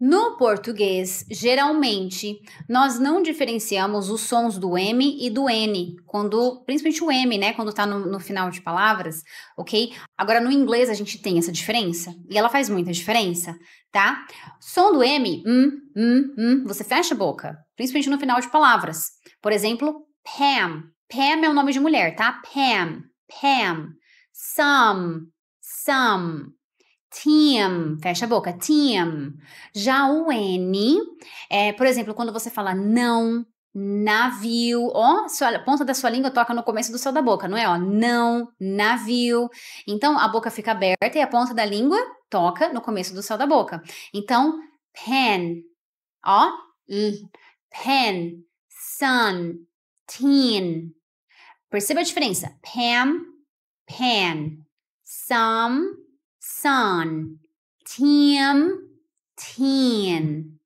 No português, geralmente, nós não diferenciamos os sons do M e do N, principalmente o M, né, quando tá no final de palavras, ok? Agora, no inglês, a gente tem essa diferença, e ela faz muita diferença, tá? Som do M, você fecha a boca, principalmente no final de palavras. Por exemplo, Pam. Pam é o nome de mulher, tá? Pam, Pam. Some. Team, fecha a boca, team. Já o N, por exemplo, quando você fala não, navio, ó, a ponta da sua língua toca no começo do céu da boca, não é? Ó, não, navio. Então, a boca fica aberta e a ponta da língua toca no começo do céu da boca. Então, pen, ó, pen, sun, teen. Perceba a diferença. Pam, pan, some, sun, team, teen.